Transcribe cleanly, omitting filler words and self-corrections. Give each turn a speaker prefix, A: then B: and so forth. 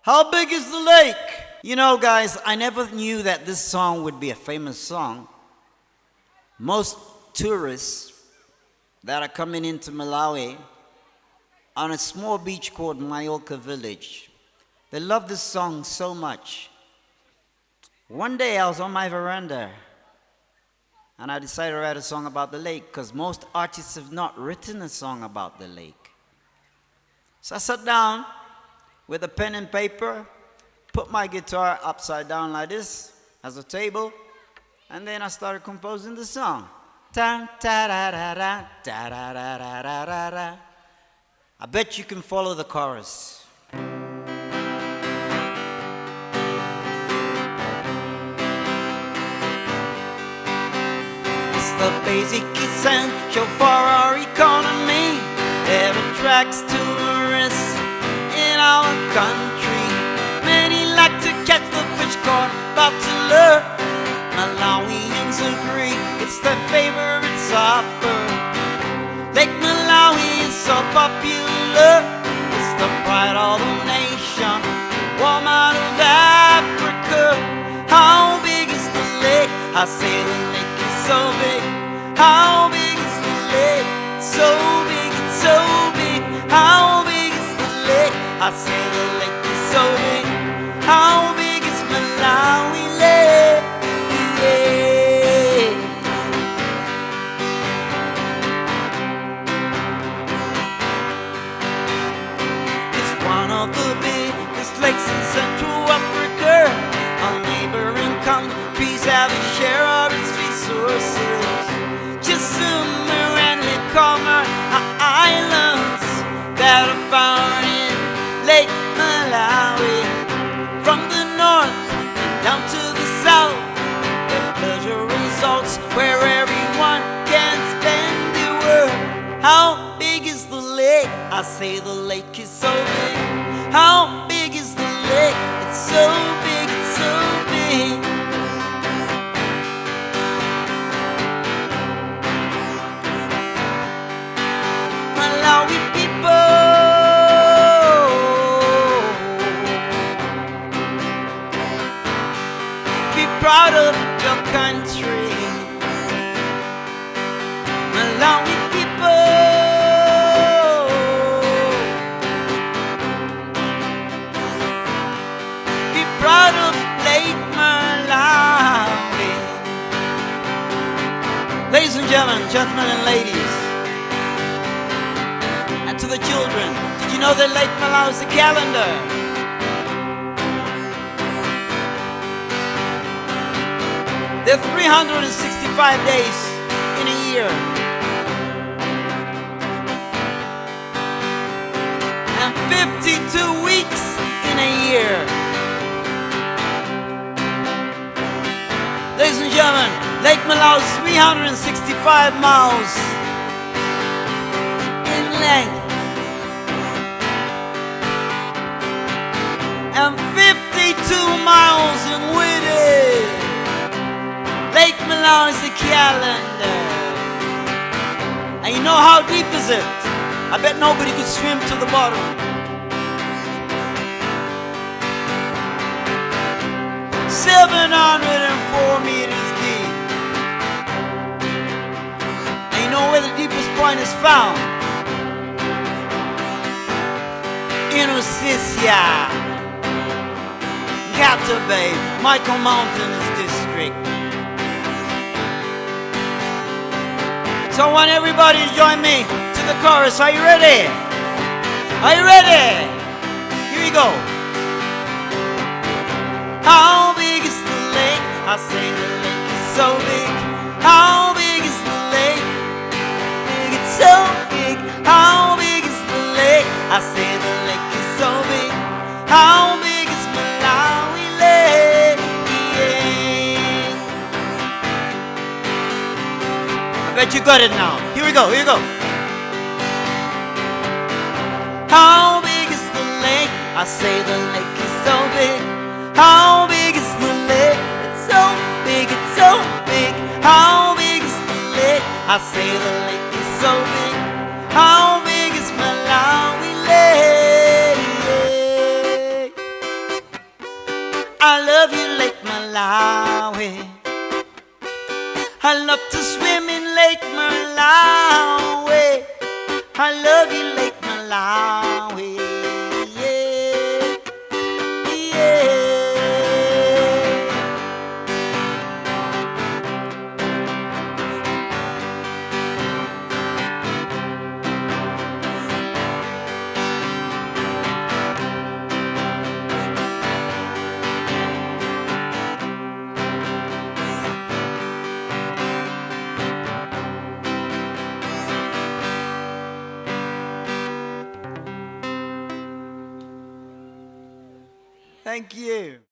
A: How big is the lake? You know, guys, I never knew that this song would be a famous song. Most tourists that are coming into Malawi on a small beach called Viboko village, they love this song so much. One day I was on my veranda and I decided to write a song about the lake because most artists have not written a song about the lake. So I sat down with a pen and paper, put my guitar upside down like this as a table, and then I started composing the song. I bet you can follow the chorus. It's the basic essential for our economy. It attracts tourists in our country. Many like to catch the fish caught about to lure. Malawians agree it's their favorite supper. Lake Malawi is so popular. It's the pride of the nation, warm out of Africa. How big is the lake? I say the lake is so big. How big is the lake? So big, it's so big. How big is the lake? I say the lake is so big. How big is Malawi lake? Yeah. It's one of the biggest lakes in Central Africa. Our neighboring countries have a share of its resources. Just summer and cover our islands that are found in Lake Malawi. From the north down to the south, the pleasure results where everyone can spend their world. How big is the lake? I say the lake is so big. How big is the lake? It's so big, it's so big. Malawi people, be proud of your country. Malawi people, be proud of Lake Malawi. Ladies and gentlemen and ladies, and to the children, did you know that Lake Malawi is a calendar? There are 365 days in a year. And 52 weeks in a year. Ladies and gentlemen, Lake Malawi is 365 miles in length and 52 miles in width. Lake Malawi is a calendar. And you know how deep is it? I bet nobody could swim to the bottom. 704 meters deep. And you know where the deepest point is found? In Osisia, Gata Bay, Micheal Mountain district. So I want everybody to join me to the chorus. Are you ready? Are you ready? Here we go. How big is the lake? I say the lake is so big. How big is the lake? Big, it's so big. How big is the lake? I say the lake is so big. How big is Malawi lake? Yeah. I bet you got it now. Here we go, here we go. How big is the lake? I say the lake is so big. How big is the lake? It's so big, it's so big. How big is the lake? I say the lake is so big. How big is Malawi lake? I love you, Lake Malawi. I love to swim in Lake Malawi. I love you, Lake Malawi. Yeah, yeah. Thank you.